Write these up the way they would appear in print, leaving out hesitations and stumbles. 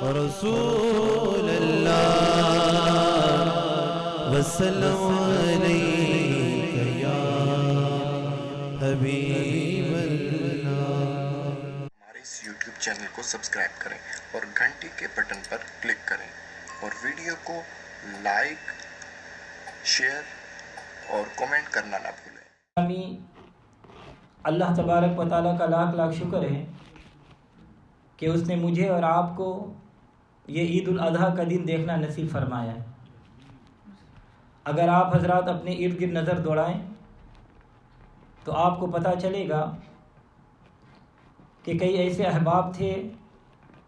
رسول اللہ وسلم علیک یا حبیب اللہ۔ ہمارے اس یوٹیوب چینل کو سبسکرائب کریں اور گھنٹی کے بٹن پر کلک کریں اور ویڈیو کو لائک، شیئر اور کمنٹ کرنا نہ بھولیں۔ اللہ تبارک و تعالیٰ کا لاکھ لاکھ شکر ہے کہ اس نے مجھے اور آپ کو یہ عید الاضحیٰ کا دن دیکھنا نصیب فرمایا ہے۔ اگر آپ حضرات اپنے ارد گرد نظر دوڑائیں تو آپ کو پتہ چلے گا کہ کئی ایسے احباب تھے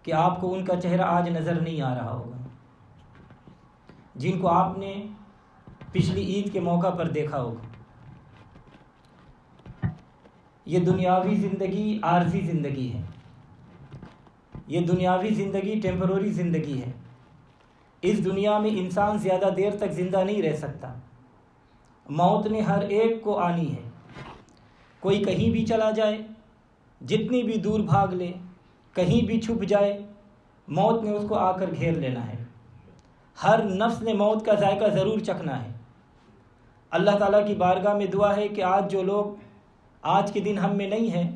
کہ آپ کو ان کا چہرہ آج نظر نہیں آ رہا ہوگا، جن کو آپ نے پچھلی عید کے موقع پر دیکھا ہوگا۔ یہ دنیاوی زندگی عارضی زندگی ہے، یہ دنیاوی زندگی ٹیمپرری زندگی ہے۔ اس دنیا میں انسان زیادہ دیر تک زندہ نہیں رہ سکتا۔ موت نے ہر ایک کو آنی ہے، کوئی کہیں بھی چلا جائے، جتنی بھی دور بھاگ لے، کہیں بھی چھپ جائے، موت نے اس کو آ کر گھیر لینا ہے۔ ہر نفس نے موت کا ذائقہ ضرور چکھنا ہے۔ اللہ تعالیٰ کی بارگاہ میں دعا ہے کہ آج جو لوگ آج کے دن ہم میں نہیں ہیں،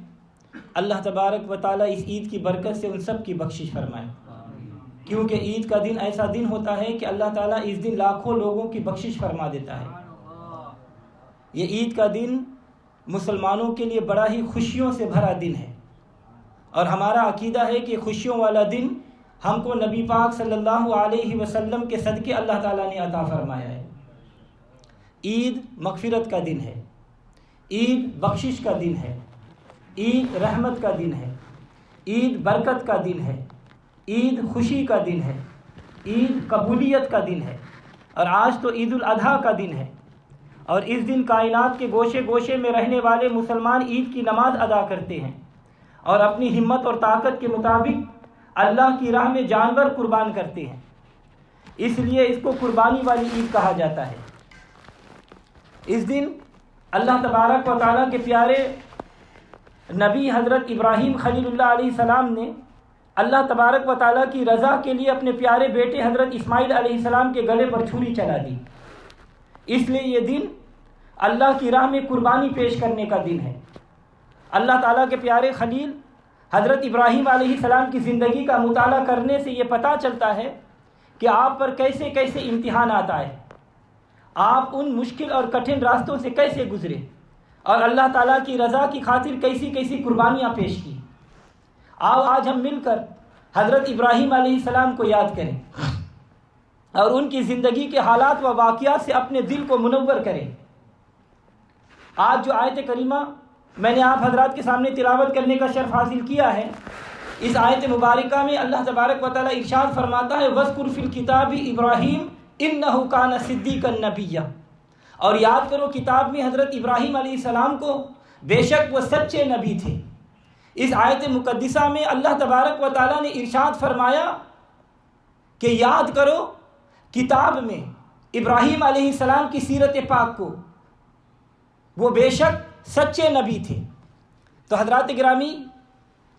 اللہ تبارک و تعالیٰ اس عید کی برکت سے ان سب کی بخشش فرمائے، کیونکہ عید کا دن ایسا دن ہوتا ہے کہ اللہ تعالیٰ اس دن لاکھوں لوگوں کی بخشش فرما دیتا ہے۔ یہ عید کا دن مسلمانوں کے لیے بڑا ہی خوشیوں سے بھرا دن ہے، اور ہمارا عقیدہ ہے کہ خوشیوں والا دن ہم کو نبی پاک صلی اللہ علیہ وسلم کے صدقے اللہ تعالیٰ نے عطا فرمایا ہے۔ عید مغفرت کا دن ہے، عید بخشش کا دن ہے، عید رحمت کا دن ہے، عید برکت کا دن ہے، عید خوشی کا دن ہے، عید قبولیت کا دن ہے۔ اور آج تو عید الاضحیٰ کا دن ہے، اور اس دن کائنات کے گوشے گوشے میں رہنے والے مسلمان عید کی نماز ادا کرتے ہیں اور اپنی ہمت اور طاقت کے مطابق اللہ کی راہ میں جانور قربان کرتے ہیں۔ اس لیے اس کو قربانی والی عید کہا جاتا ہے۔ اس دن اللہ تبارک و تعالیٰ کے پیارے نبی حضرت ابراہیم خلیل اللہ علیہ السلام نے اللہ تبارک و تعالیٰ کی رضا کے لیے اپنے پیارے بیٹے حضرت اسماعیل علیہ السلام کے گلے پر چھری چلا دی۔ اس لیے یہ دن اللہ کی راہ میں قربانی پیش کرنے کا دن ہے۔ اللہ تعالیٰ کے پیارے خلیل حضرت ابراہیم علیہ السلام کی زندگی کا مطالعہ کرنے سے یہ پتہ چلتا ہے کہ آپ پر کیسے کیسے امتحانات آئے، آپ ان مشکل اور کٹھن راستوں سے کیسے گزرے، اور اللہ تعالیٰ کی رضا کی خاطر کیسی کیسی قربانیاں پیش کی۔ آؤ آج ہم مل کر حضرت ابراہیم علیہ السلام کو یاد کریں اور ان کی زندگی کے حالات و واقعات سے اپنے دل کو منور کریں۔ آج جو آیت کریمہ میں نے آپ حضرات کے سامنے تلاوت کرنے کا شرف حاصل کیا ہے، اس آیت مبارکہ میں اللہ تبارک و تعالیٰ ارشاد فرماتا ہے وَاذْكُرْ فِي الْكِتَابِ إِبْرَاهِيمَ إِنَّهُ كَانَ صِدِّيقًا نَبِيًّا، اور یاد کرو کتاب میں حضرت ابراہیم علیہ السلام کو، بے شک وہ سچے نبی تھے۔ اس آیت مقدسہ میں اللہ تبارک و تعالیٰ نے ارشاد فرمایا کہ یاد کرو کتاب میں ابراہیم علیہ السلام کی سیرت پاک کو، وہ بے شک سچے نبی تھے۔ تو حضرات گرامی،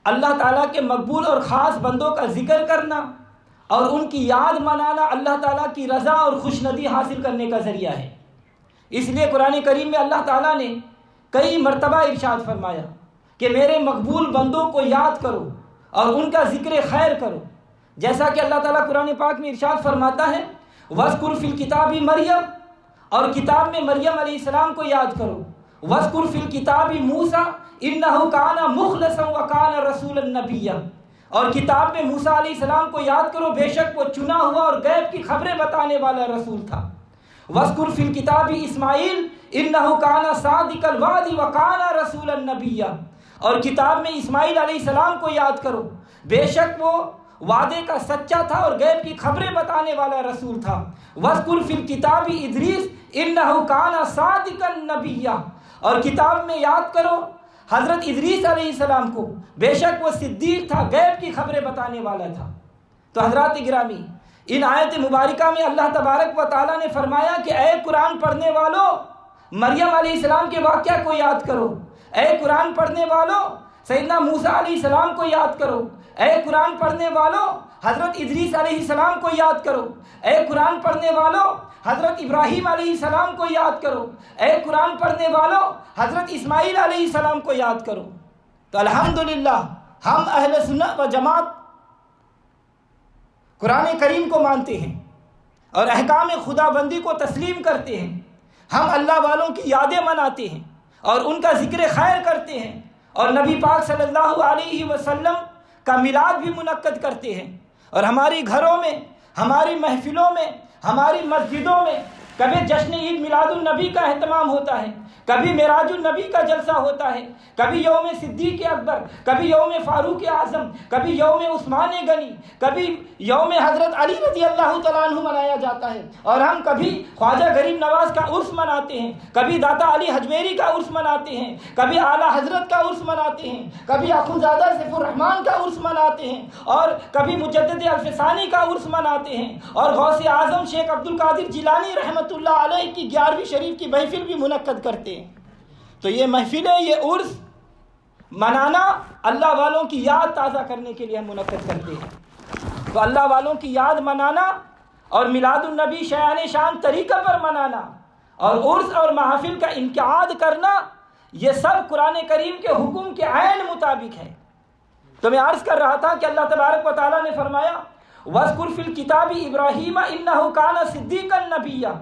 اللہ تعالیٰ کے مقبول اور خاص بندوں کا ذکر کرنا اور ان کی یاد منانا اللہ تعالیٰ کی رضا اور خوشندی حاصل کرنے کا ذریعہ ہے۔ اس لیے قرآن کریم میں اللہ تعالیٰ نے کئی مرتبہ ارشاد فرمایا کہ میرے مقبول بندوں کو یاد کرو اور ان کا ذکر خیر کرو، جیسا کہ اللہ تعالیٰ قرآن پاک میں ارشاد فرماتا ہے وَاذْكُرْ فِي الْكِتَابِ مریم، اور کتاب میں مریم علیہ السلام کو یاد کرو، وَاذْكُرْ فِي الْكِتَابِ موسیٰ إِنَّهُ كَانَ مُخْلَصًا وَكَانَ رَسُولًا نَبِيًّا، اور کتاب میں موسیٰ علیہ السلام کو یاد کرو، بے شک وہ چنا ہوا اور غیب کی خبریں بتانے والا رسول تھا۔ وَاذْكُرْ فِي الْكِتَابِ إِسماعیل إِنَّهُ كَانَ صَادِقَ الْوَعْدِ وَكَانَ رَسُولًا نَبِيًّا، اور کتاب میں اسماعیل علیہ السلام کو یاد کرو، بے شک وہ وعدے کا سچا تھا اور غیب کی خبریں بتانے والا رسول تھا۔ وَاذْكُرْ فِي الْكِتَابِ إِدْرِيسَ إِنَّهُ كَانَ صَادِقًا نَبِيًّا، اور کتاب میں یاد کرو حضرت ادریس علیہ السلام کو، بے شک وہ صدیق تھا، غیب کی خبریں بتانے والا تھا۔ تو حضرات گرامی، ان آیت مبارکہ میں اللہ تبارک و تعالیٰ نے فرمایا کہ اے قرآن پڑھنے والوں، مریم علیہ السلام کے واقعہ کو یاد کرو، اے قرآن پڑھنے والوں، سیدنا موسیٰ علیہ السلام کو یاد کرو۔ اے قرآن پڑھنے والوں حضرت ادریس علیہ السلام کو یاد کرو۔ اے قرآن پڑھنے والوں حضرت ابراہیم علیہ السلام کو یاد کرو۔ اے قرآن پڑھنے والوں حضرت اسماعیل علیہ السلام کو یاد کرو۔ تو الحمدللہ ہم اہل سنت و جماعت قرآن کریم کو مانتے ہیں اور احکام خدا بندی کو تسلیم کرتے ہیں۔ ہم اللہ والوں کی یادیں مناتے ہیں اور ان کا ذکر خیر کرتے ہیں، اور نبی پاک صلی اللہ علیہ وسلم کا میلاد بھی منعقد کرتے ہیں۔ اور ہماری گھروں میں، ہماری محفلوں میں، ہماری مسجدوں میں کبھی جشن عید میلاد النبی کا اہتمام ہوتا ہے، کبھی معراج النبی کا جلسہ ہوتا ہے، کبھی یوم صدیق اکبر، کبھی یوم فاروق اعظم، کبھی یوم عثمان غنی، کبھی یوم حضرت علی رضی اللہ تعالیٰ عنہ منایا جاتا ہے، اور ہم کبھی خواجہ غریب نواز کا عرس مناتے ہیں، کبھی داتا علی حجویری کا عرس مناتے ہیں، کبھی اعلیٰ حضرت کا عرس مناتے ہیں، کبھی اخندزادہ سیف الرحمن کا عرس مناتے ہیں، اور کبھی مجدد الفسانی کا عرس مناتے ہیں، اور غوث اعظم شیخ عبد القادر جیلانی رحمۃ اللہ علیہ کی 11ویں شریف کی محفل بھی منعقد کرتے ہیں۔ تو یہ محفلیں، یہ عرس منانا اللہ والوں کی یاد تازہ کرنے کے لیے ہم منعقد کرتے ہیں۔ تو اللہ والوں کی یاد منانا اور میلاد النبی شیان شان طریقہ پر منانا اور عرس اور محافل کا انعقاد کرنا، یہ سب قرآن کریم کے حکم کے عین مطابق ہے۔ تو میں عرض کر رہا تھا کہ اللہ تبارک و تعالیٰ نے فرمایا وَاذْكُرْ فِي الْكِتَابِ إِبْرَاهِيمَ إِنَّهُ كَانَ صِدِّيقًا نَبِيًّا،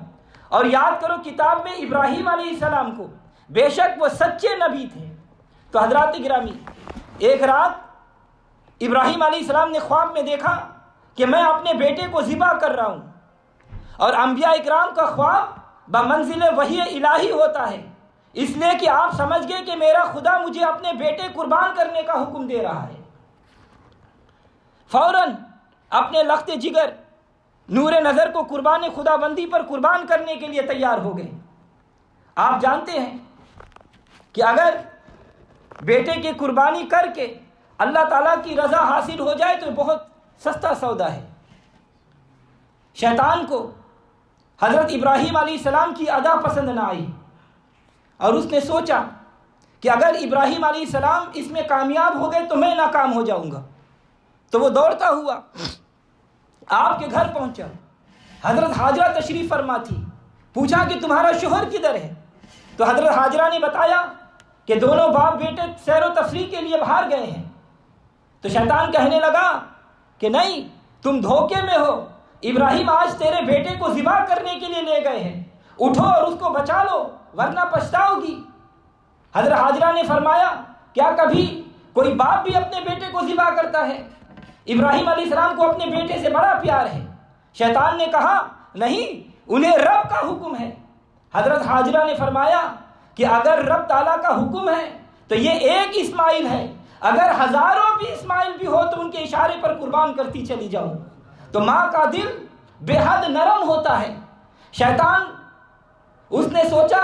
اور یاد کرو کتاب میں ابراہیم علیہ السلام کو، بے شک وہ سچے نبی تھے۔ تو حضرات گرامی، ایک رات ابراہیم علیہ السلام نے خواب میں دیکھا کہ میں اپنے بیٹے کو ذبح کر رہا ہوں، اور انبیاء اکرام کا خواب بمنزل وحی الہی ہوتا ہے، اس لیے کہ آپ سمجھ گئے کہ میرا خدا مجھے اپنے بیٹے قربان کرنے کا حکم دے رہا ہے۔ فوراً اپنے لخت جگر نور نظر کو قربان خدا بندی پر قربان کرنے کے لیے تیار ہو گئے۔ آپ جانتے ہیں کہ اگر بیٹے کی قربانی کر کے اللہ تعالیٰ کی رضا حاصل ہو جائے تو بہت سستا سودا ہے۔ شیطان کو حضرت ابراہیم علیہ السلام کی ادا پسند نہ آئی، اور اس نے سوچا کہ اگر ابراہیم علیہ السلام اس میں کامیاب ہو گئے تو میں ناکام ہو جاؤں گا۔ تو وہ دوڑتا ہوا آپ کے گھر پہنچا۔ حضرت حاجرہ تشریف فرما تھی۔ پوچھا کہ تمہارا شوہر کدھر ہے؟ تو حضرت حاجرہ نے بتایا کہ دونوں باپ بیٹے سیر و تفریح کے لیے باہر گئے ہیں۔ تو شیطان کہنے لگا کہ نہیں، تم دھوکے میں ہو، ابراہیم آج تیرے بیٹے کو ذبح کرنے کے لیے لے گئے ہیں، اٹھو اور اس کو بچا لو ورنہ پچھتاؤ گی۔ حضرت حاجرہ نے فرمایا کیا کبھی کوئی باپ بھی اپنے بیٹے کو ذبح کرتا ہے؟ ابراہیم علیہ السلام کو اپنے بیٹے سے بڑا پیار ہے۔ شیطان نے کہا نہیں، انہیں رب کا حکم ہے۔ حضرت حاجرہ نے فرمایا کہ اگر رب تعالیٰ کا حکم ہے تو یہ ایک اسماعیل ہے، اگر ہزاروں بھی اسماعیل بھی ہو تو ان کے اشارے پر قربان کرتی چلی جاؤ۔ تو ماں کا دل بے حد نرم ہوتا ہے۔ شیطان اس نے سوچا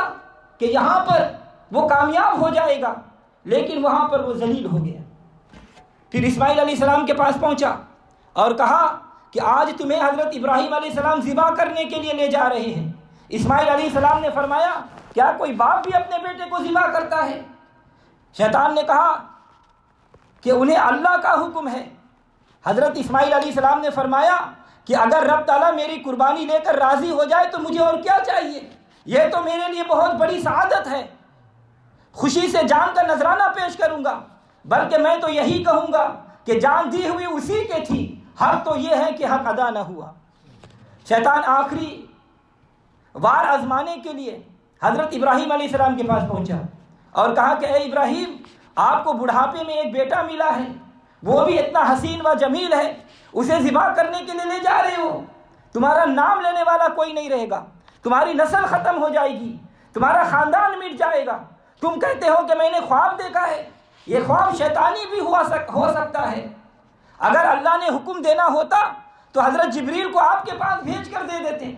کہ یہاں پر وہ کامیاب ہو جائے گا، لیکن وہاں پر وہ ذلیل ہو گیا۔ پھر اسماعیل علیہ السلام کے پاس پہنچا اور کہا کہ آج تمہیں حضرت ابراہیم علیہ السلام ذبح کرنے کے لیے لے جا رہے ہیں۔ اسماعیل علیہ السلام نے فرمایا کیا کوئی باپ بھی اپنے بیٹے کو ذبح کرتا ہے؟ شیطان نے کہا کہ انہیں اللہ کا حکم ہے۔ حضرت اسماعیل علیہ السلام نے فرمایا کہ اگر رب تعالیٰ میری قربانی لے کر راضی ہو جائے تو مجھے اور کیا چاہیے؟ یہ تو میرے لیے بہت بڑی سعادت ہے، خوشی سے جان کا نذرانہ پیش کروں گا، بلکہ میں تو یہی کہوں گا کہ جان دی ہوئی اسی کے تھی، حق تو یہ ہے کہ حق ادا نہ ہوا۔ شیطان آخری وار آزمانے کے لیے حضرت ابراہیم علیہ السلام کے پاس پہنچا اور کہا کہ اے ابراہیم، آپ کو بڑھاپے میں ایک بیٹا ملا ہے، وہ بھی اتنا حسین و جمیل ہے، اسے ذبح کرنے کے لیے لے جا رہے ہو، تمہارا نام لینے والا کوئی نہیں رہے گا، تمہاری نسل ختم ہو جائے گی، تمہارا خاندان مٹ جائے گا۔ تم کہتے ہو کہ میں نے خواب دیکھا ہے، یہ خواب شیطانی بھی ہو سکتا ہے۔ اگر اللہ نے حکم دینا ہوتا تو حضرت جبریل کو آپ کے پاس بھیج کر دے دیتے۔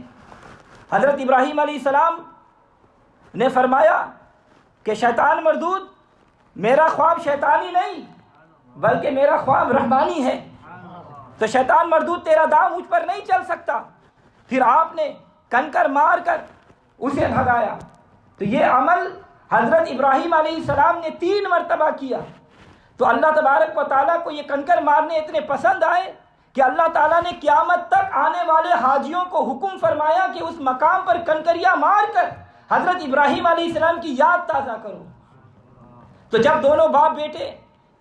حضرت ابراہیم علیہ السلام نے فرمایا کہ شیطان مردود، میرا خواب شیطانی نہیں بلکہ میرا خواب رحمانی ہے، تو شیطان مردود تیرا داؤ مجھ پر نہیں چل سکتا۔ پھر آپ نے کنکر مار کر اسے بھگایا۔ تو یہ عمل حضرت ابراہیم علیہ السلام نے 3 مرتبہ کیا۔ تو اللہ تبارک و تعالیٰ کو یہ کنکر مارنے اتنے پسند آئے کہ اللہ تعالیٰ نے قیامت تک آنے والے حاجیوں کو حکم فرمایا کہ اس مقام پر کنکریاں مار کر حضرت ابراہیم علیہ السلام کی یاد تازہ کرو۔ تو جب دونوں باپ بیٹے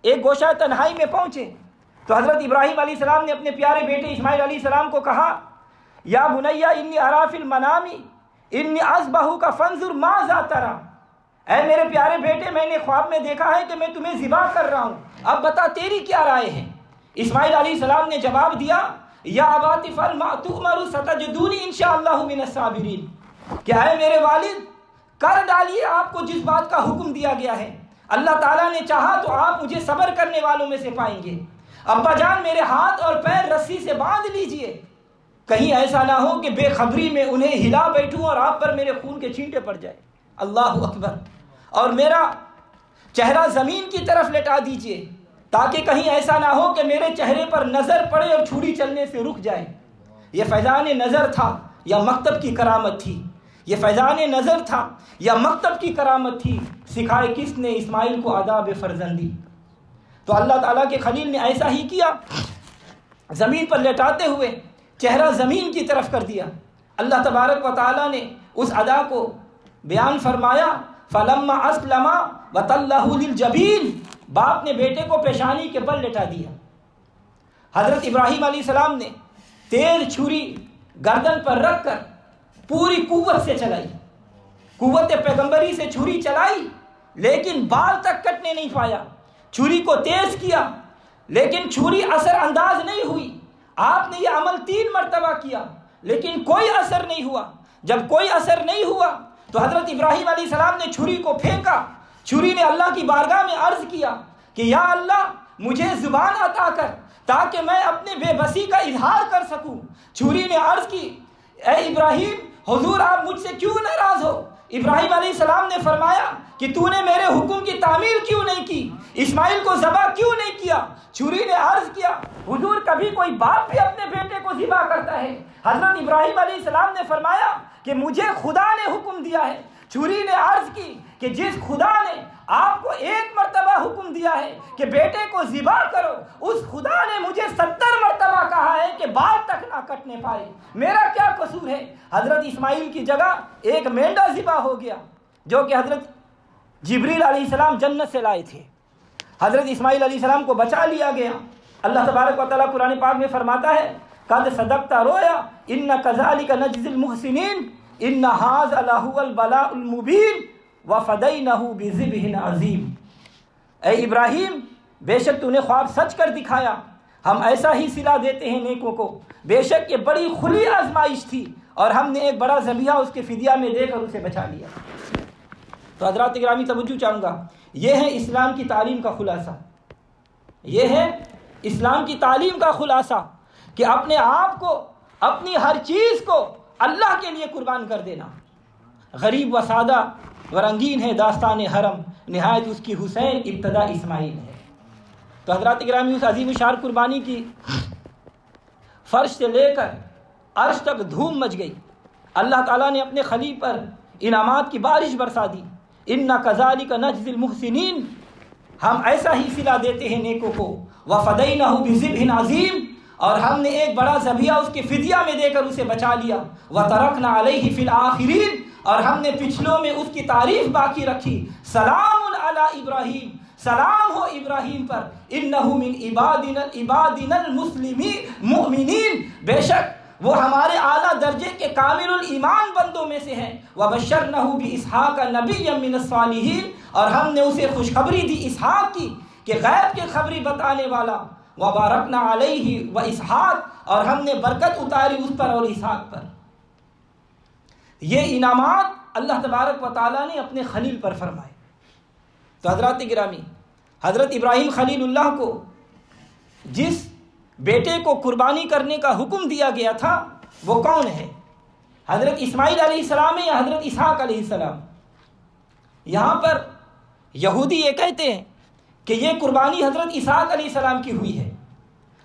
ایک گوشہ تنہائی میں پہنچے تو حضرت ابراہیم علیہ السلام نے اپنے پیارے بیٹے اسماعیل علیہ السلام کو کہا، یا بنیا انی ارا فی المنام انی اذبحک فانظر ماذا تری، اے میرے پیارے بیٹے میں نے خواب میں دیکھا ہے کہ میں تمہیں ذبح کر رہا ہوں، اب بتا تیری کیا رائے ہے؟ اسماعیل علیہ السلام نے جواب دیا، یا ابات افعل ما تؤمر ستجدونی انشاءاللہ من الصابرین، کہ اے میرے والد کر ڈالیے آپ کو جس بات کا حکم دیا گیا ہے، اللہ تعالیٰ نے چاہا تو آپ مجھے صبر کرنے والوں میں سے پائیں گے۔ ابا جان میرے ہاتھ اور پیر رسی سے باندھ لیجئے، کہیں ایسا نہ ہو کہ بے خبری میں انہیں ہلا بیٹھوں اور آپ پر میرے خون کے چھینٹے پڑ جائے۔ اللہ اکبر۔ اور میرا چہرہ زمین کی طرف لٹا دیجئے تاکہ کہیں ایسا نہ ہو کہ میرے چہرے پر نظر پڑے اور چھری چلنے سے رک جائے۔ یہ فیضان نظر تھا یا مکتب کی کرامت تھی؟ یہ فیضان نظر تھا یا مکتب کی کرامت تھی؟ سکھائے کس نے اسماعیل کو آداب فرزندی؟ تو اللہ تعالیٰ کے خلیل نے ایسا ہی کیا، زمین پر لٹاتے ہوئے چہرہ زمین کی طرف کر دیا۔ اللہ تبارک و تعالیٰ نے اس ادا کو بیان فرمایا، فلما اسلما وتلہ للجبین، باپ نے بیٹے کو پیشانی کے بل لٹا دیا۔ حضرت ابراہیم علیہ السلام نے تیز چھری گردن پر رکھ کر پوری قوت سے چلائی، قوت پیغمبری سے چھری چلائی، لیکن بال تک کٹنے نہیں پایا۔ چھری کو تیز کیا لیکن چھری اثر انداز نہیں ہوئی۔ آپ نے یہ عمل 3 مرتبہ کیا لیکن کوئی اثر نہیں ہوا۔ جب کوئی اثر نہیں ہوا تو حضرت ابراہیم علیہ السلام نے چھری کو پھینکا۔ چھری نے اللہ کی بارگاہ میں عرض کیا کہ یا اللہ مجھے زبان عطا کر تاکہ میں اپنے بے بسی کا اظہار کر سکوں۔ چھری نے عرض کی، اے ابراہیم حضور آپ مجھ سے کیوں ناراض ہو؟ ابراہیم علیہ السلام نے فرمایا کہ تو نے میرے حکم کی تعمیل کیوں نہیں کی، اسماعیل کو ذبح کیوں نہیں کیا؟ چھری نے عرض کیا، حضور کبھی کوئی باپ بھی اپنے بیٹے کو ذبح کرتا ہے؟ حضرت ابراہیم علیہ السلام نے فرمایا کہ مجھے خدا نے حکم دیا ہے۔ چھری نے عرض کی کہ جس خدا نے آپ کو 1 مرتبہ حکم دیا ہے کہ بیٹے کو ذبح کرو، اس خدا نے مجھے 70 مرتبہ کہا ہے کہ بال تک نہ کٹنے پائے، میرا کیا قصور ہے؟ حضرت اسماعیل کی جگہ ایک مینڈا ذبح ہو گیا جو کہ حضرت جبریل علیہ السلام جنت سے لائے تھے۔ حضرت اسماعیل علیہ السلام کو بچا لیا گیا۔ اللہ تبارک و تعالیٰ قرآن پاک میں فرماتا ہے، قد صدقت رویا ان کذالک نجزی المحسنین ان ھذا لہو البلاء المبین وفدینہ بذبح عظیم۔ اے ابراہیم بے شک تو نے خواب سچ کر دکھایا، ہم ایسا ہی صلہ دیتے ہیں نیکوں کو۔ بے شک یہ بڑی کھلی آزمائش تھی اور ہم نے ایک بڑا ذبیحہ اس کے فدیہ میں دے کر اسے بچا لیا۔ تو حضرات گرامی توجہ چاہوں گا، یہ ہے اسلام کی تعلیم کا خلاصہ، یہ ہے اسلام کی تعلیم کا خلاصہ کہ اپنے آپ کو، اپنی ہر چیز کو اللہ کے لیے قربان کر دینا۔ غریب و سادہ و رنگین ہے داستان حرم، نہایت اس کی حسین ابتدا اسماعیل ہے۔ تو حضرات گرامی اس عظیم شان قربانی کی فرش سے لے کر عرش تک دھوم مچ گئی۔ اللہ تعالیٰ نے اپنے خلیل پر انعامات کی بارش برسا دی۔ اِنَّا كَذَلِكَ نَجْزِي الْمُحْسِنِينَ، ہم ایسا ہی صلہ دیتے ہیں نیکوں کو۔ وَفَدَيْنَهُ بِذِبْحٍ عَظِيمٍ، اور ہم نے ایک بڑا ذبیحہ اس کے فدیہ میں دے کر اسے بچا لیا۔ وَتَرَكْنَا عَلَيْهِ فِي الْآخِرِينَ، اور ہم نے پچھلوں میں اس کی تعریف باقی رکھی۔ سلام علی ابراہیم، سلام ہو ابراہیم پر، انہ من عبادنا المؤمنین، بے شک وہ ہمارے اعلیٰ درجے کے کامل الایمان بندوں میں سے ہیں۔ وبشرنہ باسحاق نبیا من الصالحین، اور ہم نے اسے خوشخبری دی اسحاق کی کہ غیب کی خبری بتانے والا۔ وبارکنا علیہ واسحاق، اور ہم نے برکت اتاری اس پر اور اسحاق پر۔ یہ انعامات اللہ تبارک و تعالیٰ نے اپنے خلیل پر فرمائے۔ تو حضرات گرامی، حضرت ابراہیم خلیل اللہ کو جس بیٹے کو قربانی کرنے کا حکم دیا گیا تھا وہ کون ہے؟ حضرت اسماعیل علیہ السلام یا حضرت اسحاق علیہ السلام؟ یہاں پر یہودی یہ کہتے ہیں کہ یہ قربانی حضرت اسحاق علیہ السلام کی ہوئی ہے۔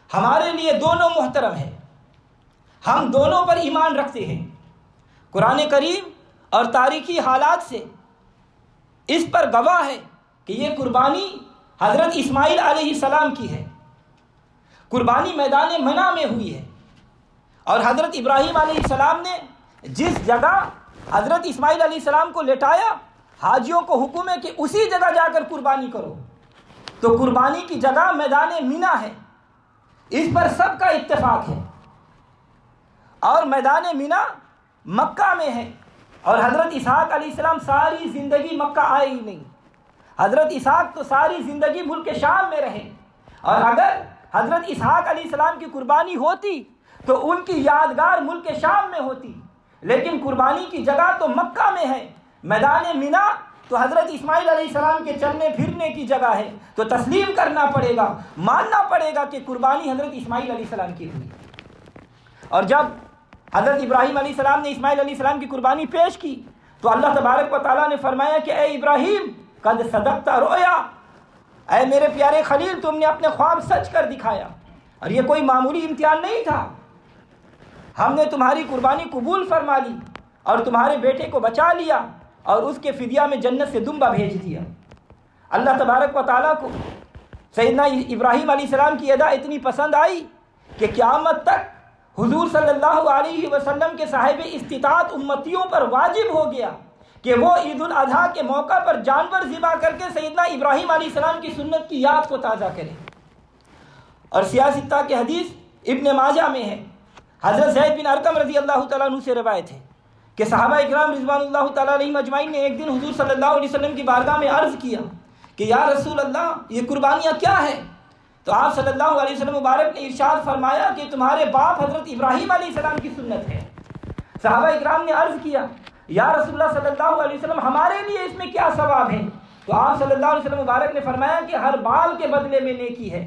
ہمارے لیے دونوں محترم ہیں، ہم دونوں پر ایمان رکھتے ہیں۔ قرآن کریم اور تاریخی حالات سے اس پر گواہ ہے کہ یہ قربانی حضرت اسماعیل علیہ السلام کی ہے، قربانی میدان منع میں ہوئی ہے، اور حضرت ابراہیم علیہ السلام نے جس جگہ حضرت اسماعیل علیہ السلام کو لٹایا، حاجیوں کو حکم ہے کہ اسی جگہ جا کر قربانی کرو، تو قربانی کی جگہ میدان منع ہے، اس پر سب کا اتفاق ہے، اور میدان منع مکہ میں ہے، اور حضرت اسحاق علیہ السلام ساری زندگی مکہ آئے ہی نہیں، حضرت اسحاق تو ساری زندگی ملک شام میں رہے، اور اگر حضرت اسحاق علیہ السلام کی قربانی ہوتی تو ان کی یادگار ملک شام میں ہوتی، لیکن قربانی کی جگہ تو مکہ میں ہے، میدان منع تو حضرت اسماعیل علیہ السلام کے چلنے پھرنے کی جگہ ہے، تو تسلیم کرنا پڑے گا، ماننا پڑے گا کہ قربانی حضرت اسماعیل علیہ السلام کی ہوئی۔ اور جب حضرت ابراہیم علیہ السلام نے اسماعیل علیہ السلام کی قربانی پیش کی تو اللہ تبارک و تعالیٰ نے فرمایا کہ اے ابراہیم قد صدقت رؤیا، اے میرے پیارے خلیل تم نے اپنے خواب سچ کر دکھایا، اور یہ کوئی معمولی امتحان نہیں تھا، ہم نے تمہاری قربانی قبول فرما لی اور تمہارے بیٹے کو بچا لیا اور اس کے فدیہ میں جنت سے دمبا بھیج دیا۔ اللہ تبارک و تعالیٰ کو سیدنا ابراہیم علیہ السلام کی ادا اتنی پسند آئی کہ قیامت تک حضور صلی اللہ علیہ وسلم کے صاحب استطاعت امتیوں پر واجب ہو گیا کہ وہ عید الاضحیٰ کے موقع پر جانور ذبح کر کے سیدنا ابراہیم علیہ السلام کی سنت کی یاد کو تازہ کریں۔ اور سیاستہ کے حدیث ابن ماجہ میں ہے، حضرت زید بن ارقم رضی اللہ تعالیٰ عنہ سے روایت ہے کہ صحابہ اکرام رضوان اللہ تعالیٰ علیہم اجمعین نے ایک دن حضور صلی اللہ علیہ وسلم کی بارگاہ میں عرض کیا کہ یا رسول اللہ یہ قربانیاں کیا ہیں؟ تو آپ صلی اللہ علیہ وسلم مبارک نے ارشاد فرمایا کہ تمہارے باپ حضرت ابراہیم علیہ السلام کی سنت ہے۔ صحابہ اکرام نے عرض کیا یا رسول اللہ صلی اللہ علیہ وسلم ہمارے لیے اس میں کیا ثواب ہے؟ تو آپ صلی اللہ علیہ وسلم مبارک نے فرمایا کہ ہر بال کے بدلے میں نیکی ہے۔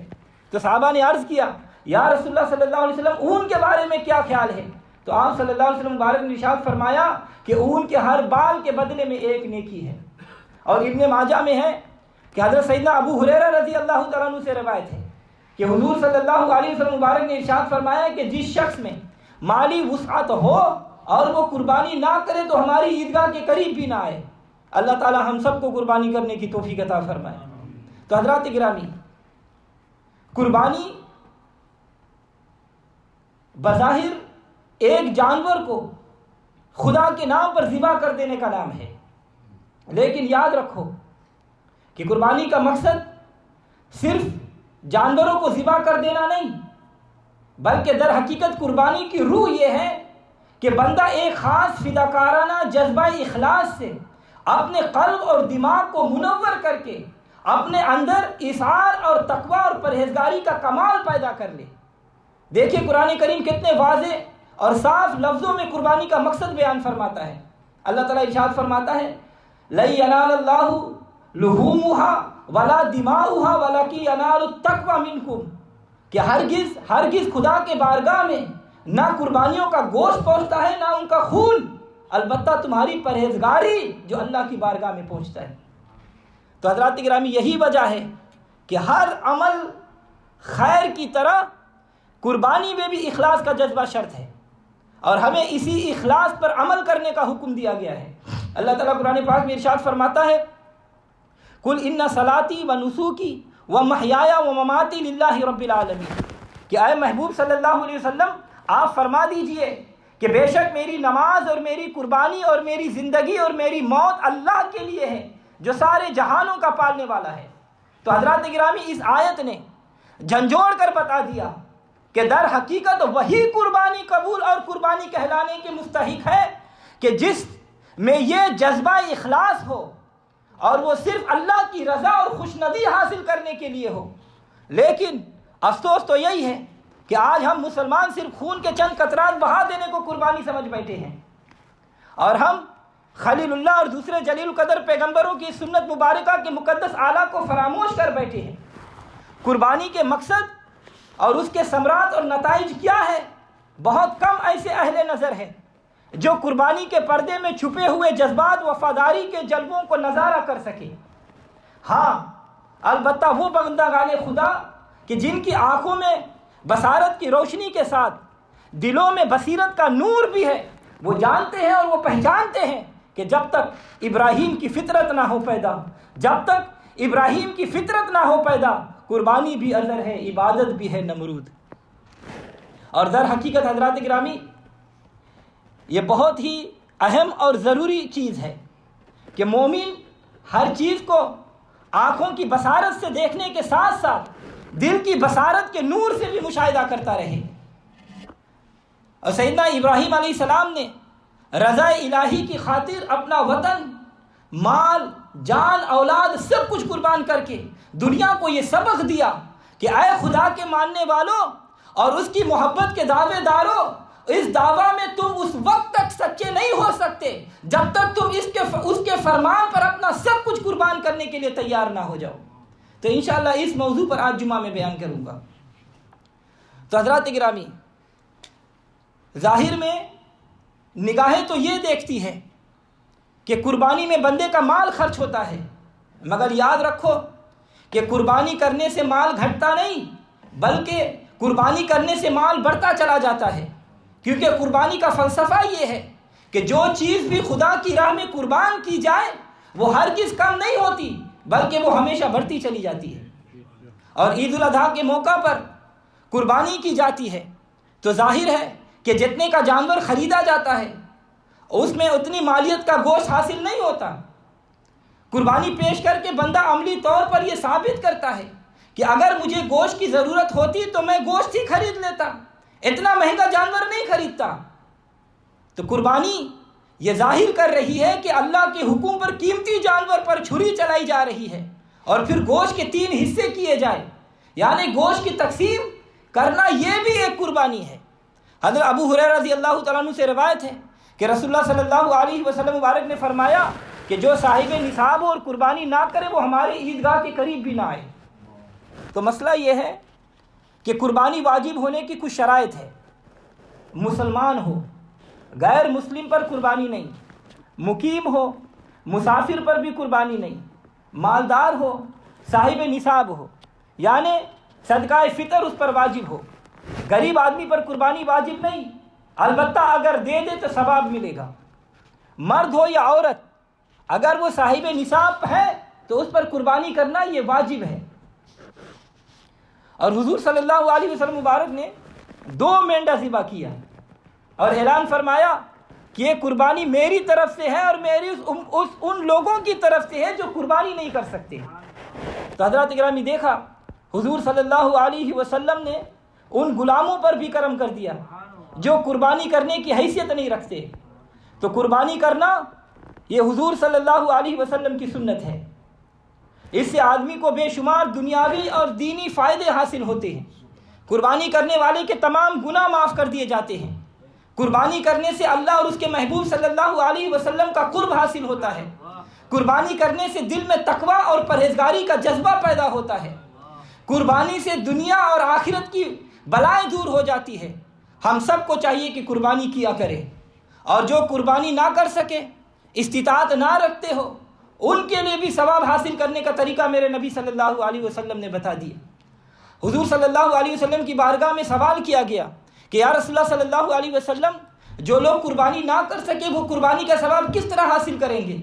تو صحابہ نے عرض کیا یا رسول اللہ صلی اللہ علیہ وسلم اون کے بارے میں کیا خیال ہے؟ تو آپ صلی اللہ علیہ وسلم مبارک نے ارشاد فرمایا کہ اون کے ہر بال کے بدلے میں ایک نیکی ہے۔ اور ابن ماجہ میں ہے کہ حضرت سیدنا ابو ہریرہ رضی اللہ تعالیٰ عنہ سے روایت ہے کہ حضور صلی اللہ علیہ وسلم مبارک نے ارشاد فرمایا کہ جس شخص میں مالی وسعت ہو اور وہ قربانی نہ کرے تو ہماری عیدگاہ کے قریب بھی نہ آئے۔ اللہ تعالیٰ ہم سب کو قربانی کرنے کی توفیق عطا فرمائے۔ تو حضرات گرامی، قربانی بظاہر ایک جانور کو خدا کے نام پر ذبح کر دینے کا نام ہے، لیکن یاد رکھو کہ قربانی کا مقصد صرف جانوروں کو ذبح کر دینا نہیں، بلکہ در حقیقت قربانی کی روح یہ ہے کہ بندہ ایک خاص فداکارانہ جذبہ اخلاص سے اپنے قلب اور دماغ کو منور کر کے اپنے اندر اثار اور تقوی اور پرہیزگاری کا کمال پیدا کر لے۔ دیکھیے قرآن کریم کتنے واضح اور صاف لفظوں میں قربانی کا مقصد بیان فرماتا ہے۔ اللہ تعالیٰ ارشاد فرماتا ہے لَن يَنَالَ اللَّهُ لُحُومُهَا وَلَا دِمَاؤُهَا وَلَكِنْ يَنَالُ التَّقْوَىٰ مِنْكُمْ کہ ہرگز خدا کے بارگاہ میں نہ قربانیوں کا گوشت پہنچتا ہے نہ ان کا خون، البتہ تمہاری پرہیزگاری جو اللہ کی بارگاہ میں پہنچتا ہے۔ تو حضرات گرامی یہی وجہ ہے کہ ہر عمل خیر کی طرح قربانی میں بھی اخلاص کا جذبہ شرط ہے، اور ہمیں اسی اخلاص پر عمل کرنے کا حکم دیا گیا ہے۔ اللہ تعالیٰ قرآن پاک میں ارشاد فرماتا ہے قُلْ إِنَّ صَلَاتِي وَنُسُوكِي وَمَحْيَايَ وَمَمَاتِي لِلَّهِ رَبِّ الْعَالَمِينَ کہ اے محبوب صلی اللہ علیہ وسلم آپ فرما دیجئے کہ بے شک میری نماز اور میری قربانی اور میری زندگی اور میری موت اللہ کے لیے ہے جو سارے جہانوں کا پالنے والا ہے۔ تو حضرات گرامی اس آیت نے جھنجھوڑ کر بتا دیا کہ در حقیقت وہی قربانی قبول اور قربانی کہلانے کے مستحق ہے کہ جس میں یہ جذبہ اخلاص ہو اور وہ صرف اللہ کی رضا اور خوشنودی حاصل کرنے کے لیے ہو۔ لیکن افسوس تو یہی ہے کہ آج ہم مسلمان صرف خون کے چند قطرات بہا دینے کو قربانی سمجھ بیٹھے ہیں، اور ہم خلیل اللہ اور دوسرے جلیل القدر پیغمبروں کی سنت مبارکہ کے مقدس آلہ کو فراموش کر بیٹھے ہیں۔ قربانی کے مقصد اور اس کے ثمرات اور نتائج کیا ہے؟ بہت کم ایسے اہل نظر ہیں جو قربانی کے پردے میں چھپے ہوئے جذبات وفاداری کے جلووں کو نظارہ کر سکے۔ ہاں البتہ وہ بندگان خدا کہ جن کی آنکھوں میں بصارت کی روشنی کے ساتھ دلوں میں بصیرت کا نور بھی ہے، وہ جانتے ہیں اور وہ پہچانتے ہیں کہ جب تک ابراہیم کی فطرت نہ ہو پیدا، جب تک ابراہیم کی فطرت نہ ہو پیدا، قربانی بھی ازر ہے، عبادت بھی ہے نمرود۔ اور در حقیقت حضرات گرامی، یہ بہت ہی اہم اور ضروری چیز ہے کہ مومن ہر چیز کو آنکھوں کی بصارت سے دیکھنے کے ساتھ ساتھ دل کی بصارت کے نور سے بھی مشاہدہ کرتا رہے۔ اور سیدنا ابراہیم علیہ السلام نے رضا الہی کی خاطر اپنا وطن، مال، جان، اولاد سب کچھ قربان کر کے دنیا کو یہ سبق دیا کہ اے خدا کے ماننے والوں اور اس کی محبت کے دعوے داروں، اس دعویٰ میں تم اس وقت تک سچے نہیں ہو سکتے جب تک تم اس کے فرمان پر اپنا سب کچھ قربان کرنے کے لیے تیار نہ ہو جاؤ۔ تو انشاءاللہ اس موضوع پر آج جمعہ میں بیان کروں گا۔ تو حضرات گرامی، ظاہر میں نگاہیں تو یہ دیکھتی ہے کہ قربانی میں بندے کا مال خرچ ہوتا ہے، مگر یاد رکھو کہ قربانی کرنے سے مال گھٹتا نہیں، بلکہ قربانی کرنے سے مال بڑھتا چلا جاتا ہے، کیونکہ قربانی کا فلسفہ یہ ہے کہ جو چیز بھی خدا کی راہ میں قربان کی جائے وہ ہرگز کم نہیں ہوتی، بلکہ وہ ہمیشہ بڑھتی چلی جاتی ہے۔ اور عید الاضحیٰ کے موقع پر قربانی کی جاتی ہے تو ظاہر ہے کہ جتنے کا جانور خریدا جاتا ہے اس میں اتنی مالیت کا گوشت حاصل نہیں ہوتا۔ قربانی پیش کر کے بندہ عملی طور پر یہ ثابت کرتا ہے کہ اگر مجھے گوشت کی ضرورت ہوتی تو میں گوشت ہی خرید لیتا، اتنا مہنگا جانور نہیں خریدتا۔ تو قربانی یہ ظاہر کر رہی ہے کہ اللہ کے حکم پر قیمتی جانور پر چھری چلائی جا رہی ہے، اور پھر گوشت کے 3 حصے کیے جائے، یعنی گوشت کی تقسیم کرنا یہ بھی ایک قربانی ہے۔ حضرت ابو ہریرہ رضی اللہ تعالیٰ عنہ سے روایت ہے کہ رسول اللہ صلی اللہ علیہ وسلم مبارک نے فرمایا کہ جو صاحب نصاب ہو اور قربانی نہ کرے وہ ہمارے عیدگاہ کے قریب بھی نہ آئے۔ تو مسئلہ یہ ہے کہ قربانی واجب ہونے کی کچھ شرائط ہے۔ مسلمان ہو، غیر مسلم پر قربانی نہیں، مقیم ہو، مسافر پر بھی قربانی نہیں، مالدار ہو، صاحب نصاب ہو، یعنی صدقہ فطر اس پر واجب ہو۔ غریب آدمی پر قربانی واجب نہیں، البتہ اگر دے دے تو ثواب ملے گا۔ مرد ہو یا عورت، اگر وہ صاحب نصاب ہے تو اس پر قربانی کرنا یہ واجب ہے۔ اور حضور صلی اللہ علیہ وسلم مبارک نے 2 مینڈا ذبح کیا اور اعلان فرمایا کہ یہ قربانی میری طرف سے ہے اور میری ان لوگوں کی طرف سے ہے جو قربانی نہیں کر سکتے۔ تو حضرات گرامی دیکھا، حضور صلی اللہ علیہ وسلم نے ان غلاموں پر بھی کرم کر دیا جو قربانی کرنے کی حیثیت نہیں رکھتے۔ تو قربانی کرنا یہ حضور صلی اللہ علیہ وسلم کی سنت ہے۔ اس سے آدمی کو بے شمار دنیاوی اور دینی فائدے حاصل ہوتے ہیں۔ قربانی کرنے والے کے تمام گناہ معاف کر دیے جاتے ہیں۔ قربانی کرنے سے اللہ اور اس کے محبوب صلی اللہ علیہ وسلم کا قرب حاصل ہوتا ہے۔ قربانی کرنے سے دل میں تقوی اور پرہیزگاری کا جذبہ پیدا ہوتا ہے۔ قربانی سے دنیا اور آخرت کی بلائیں دور ہو جاتی ہے۔ ہم سب کو چاہیے کہ قربانی کیا کرے، اور جو قربانی نہ کر سکے، استطاعت نہ رکھتے ہو، ان کے لیے بھی ثواب حاصل کرنے کا طریقہ میرے نبی صلی اللہ علیہ وسلم نے بتا دیا۔ حضور صلی اللہ علیہ وسلم کی بارگاہ میں سوال کیا گیا کہ یا رسول اللہ صلی اللہ علیہ وسلم، جو لوگ قربانی نہ کر سکے وہ قربانی کا ثواب کس طرح حاصل کریں گے؟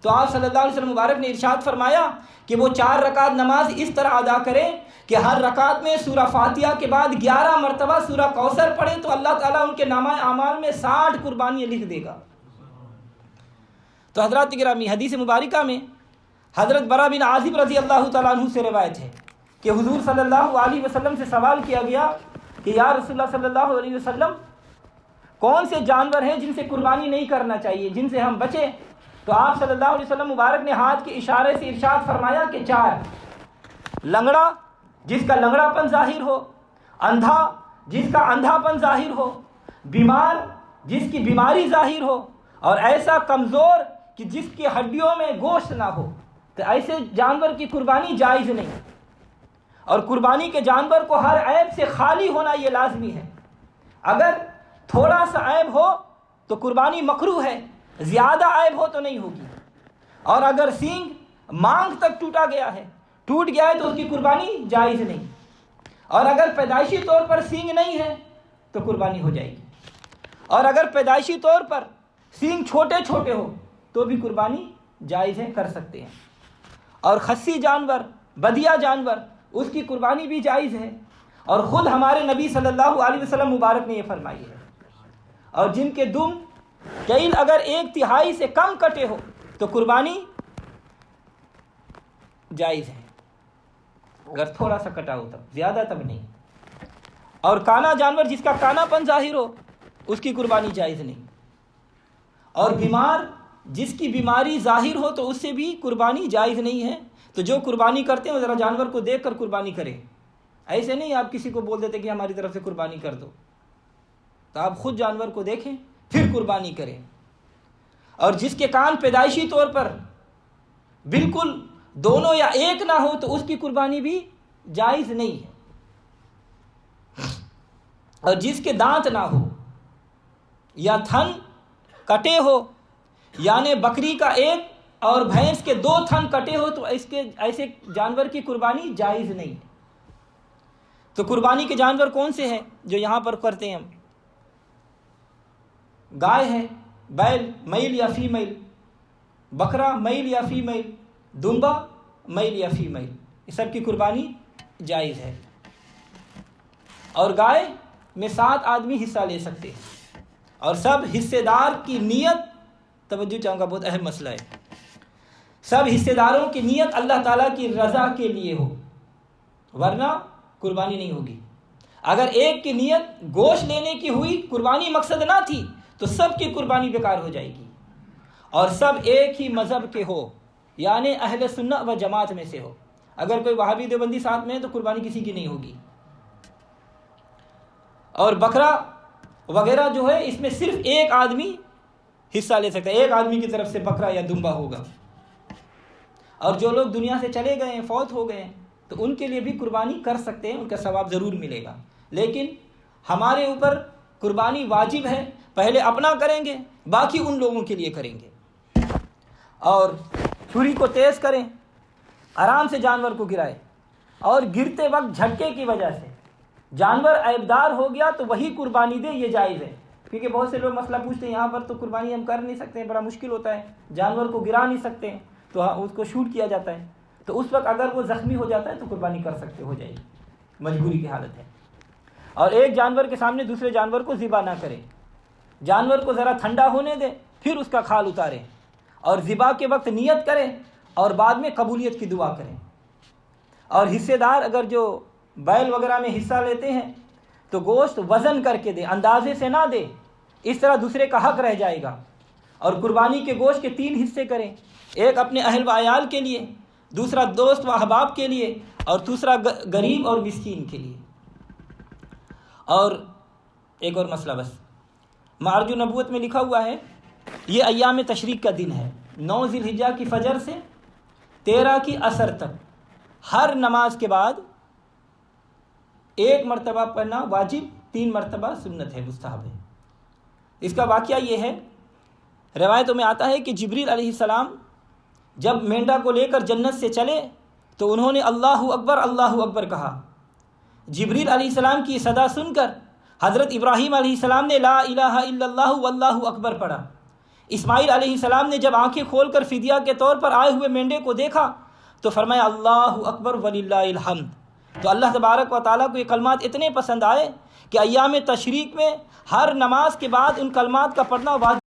تو آپ صلی اللہ علیہ وسلم مبارک نے ارشاد فرمایا کہ وہ 4 رکعت نماز اس طرح ادا کریں کہ ہر رکعت میں سورہ فاتحہ کے بعد 11 مرتبہ سورہ کوثر پڑھیں تو اللہ تعالیٰ ان کے نامہ اعمال میں 60 قربانیاں لکھ دے گا۔ تو حضرات گرامی، حدیث مبارکہ میں حضرت برا بن عازب رضی اللہ تعالیٰ عنہ سے روایت ہے کہ حضور صلی اللہ علیہ وسلم سے سوال کیا گیا کہ یا رسول اللہ صلی اللہ علیہ وسلم، کون سے جانور ہیں جن سے قربانی نہیں کرنا چاہیے، جن سے ہم بچیں؟ تو آپ صلی اللہ علیہ وسلم مبارک نے ہاتھ کے اشارے سے ارشاد فرمایا کہ 4، لنگڑا جس کا لنگڑا پن ظاہر ہو، اندھا جس کا اندھا پن ظاہر ہو، بیمار جس کی بیماری ظاہر ہو، اور ایسا کمزور کہ جس کی ہڈیوں میں گوشت نہ ہو۔ تو ایسے جانور کی قربانی جائز نہیں، اور قربانی کے جانور کو ہر عیب سے خالی ہونا یہ لازمی ہے۔ اگر تھوڑا سا عیب ہو تو قربانی مکروہ ہے، زیادہ عیب ہو تو نہیں ہوگی۔ اور اگر سینگ مانگ تک ٹوٹ گیا ہے تو اس کی قربانی جائز نہیں، اور اگر پیدائشی طور پر سینگ نہیں ہے تو قربانی ہو جائے گی، اور اگر پیدائشی طور پر سینگ چھوٹے چھوٹے ہو تو بھی قربانی جائز ہے، کر سکتے ہیں۔ اور خصی جانور، بدیا جانور، اس کی قربانی بھی جائز ہے، اور خود ہمارے نبی صلی اللہ علیہ وسلم مبارک نے یہ فرمائی ہے۔ اور جن کے دم تیل اگر 1/3 سے کم کٹے ہو تو قربانی جائز ہے، اگر تھوڑا سا کٹا ہو تب، زیادہ تب نہیں۔ اور کانا جانور جس کا کانا پن ظاہر ہو اس کی قربانی جائز نہیں۔ اور بیمار جس کی بیماری ظاہر ہو تو اس سے بھی قربانی جائز نہیں ہے۔ تو جو قربانی کرتے ہیں وہ ذرا جانور کو دیکھ کر قربانی کرے، ایسے نہیں آپ کسی کو بول دیتے کہ ہماری طرف سے قربانی کر دو، تو آپ خود جانور کو دیکھیں پھر قربانی کریں۔ اور جس کے کان پیدائشی طور پر بالکل دونوں یا ایک نہ ہو تو اس کی قربانی بھی جائز نہیں ہے۔ اور جس کے دانت نہ ہو یا تھن کٹے ہو، یعنی بکری کا 1 اور بھینس کے 2 تھن کٹے ہو تو ایسے جانور کی قربانی جائز نہیں ہے۔ تو قربانی کے جانور کون سے ہیں جو یہاں پر کرتے ہیں ہم؟ گائے ہے، بیل میل یا فیمیل، بکرا میل یا فیمیل، دمبا میل یا فیمیل، اس سب کی قربانی جائز ہے۔ اور گائے میں 7 آدمی حصہ لے سکتے ہیں، اور سب حصے دار کی نیت، توجہ چاہوں گا، بہت اہم مسئلہ ہے، سب حصے داروں کی نیت اللہ تعالیٰ کی رضا کے لیے ہو، ورنہ قربانی نہیں ہوگی۔ اگر ایک کی نیت گوشت لینے کی ہوئی، قربانی مقصد نہ تھی، تو سب کی قربانی بیکار ہو جائے گی۔ اور سب ایک ہی مذہب کے ہو، یعنی اہل سنت و جماعت میں سے ہو۔ اگر کوئی وہابی دیوبندی ساتھ میں ہے تو قربانی کسی کی نہیں ہوگی۔ اور بکرا وغیرہ جو ہے اس میں صرف ایک آدمی حصہ لے سکتا ہے، ایک آدمی کی طرف سے بکرا یا دمبا ہوگا۔ اور جو لوگ دنیا سے چلے گئے ہیں، فوت ہو گئے ہیں، تو ان کے لیے بھی قربانی کر سکتے ہیں، ان کا ثواب ضرور ملے گا۔ لیکن ہمارے اوپر قربانی واجب ہے، پہلے اپنا کریں گے، باقی ان لوگوں کے لیے کریں گے۔ اور چھری کو تیز کریں، آرام سے جانور کو گرائے، اور گرتے وقت جھٹکے کی وجہ سے جانور عیبدار ہو گیا تو وہی قربانی دے، یہ جائز ہے۔ کیونکہ بہت سے لوگ مسئلہ پوچھتے ہیں یہاں پر تو قربانی ہم کر نہیں سکتے ہیں، بڑا مشکل ہوتا ہے، جانور کو گرا نہیں سکتے ہیں، تو اس کو شوٹ کیا جاتا ہے، تو اس وقت اگر وہ زخمی ہو جاتا ہے تو قربانی کر سکتے ہو جائے گی، مجبوری کی حالت ہے۔ اور ایک جانور کے سامنے دوسرے جانور کو ذبح نہ کریں، جانور کو ذرا ٹھنڈا ہونے دیں، پھر اس کا کھال اتاریں، اور ذبح کے وقت نیت کریں اور بعد میں قبولیت کی دعا کریں۔ اور حصے دار اگر جو بیل وغیرہ میں حصہ لیتے ہیں تو گوشت وزن کر کے دے، اندازے سے نہ دے، اس طرح دوسرے کا حق رہ جائے گا۔ اور قربانی کے گوشت کے 3 حصے کریں، ایک اپنے اہل و عیال کے لیے، دوسرا دوست و احباب کے لیے، اور دوسرا غریب اور مسکین کے لیے۔ اور ایک اور مسئلہ بس، معرج النبوت میں لکھا ہوا ہے یہ ایام تشریق کا دن ہے، 9 ذی الحجہ کی فجر سے 13 کی عصر تک ہر نماز کے بعد 1 مرتبہ پڑھنا واجب، 3 مرتبہ سنت ہے، مستحب ہے۔ اس کا واقعہ یہ ہے، روایتوں میں آتا ہے کہ جبریل علیہ السلام جب مینڈا کو لے کر جنت سے چلے تو انہوں نے اللہ اکبر کہا۔ جبریل علیہ السلام کی صدا سن کر حضرت ابراہیم علیہ السلام نے لا الہ الا اللہ واللہ اکبر پڑھا۔ اسماعیل علیہ السلام نے جب آنکھیں کھول کر فدیہ کے طور پر آئے ہوئے مینڈے کو دیکھا تو فرمایا اللہ اکبر وللہ الحمد۔ تو اللہ تبارک و تعالیٰ کو یہ کلمات اتنے پسند آئے کہ ایام تشریق میں ہر نماز کے بعد ان کلمات کا پڑھنا واجب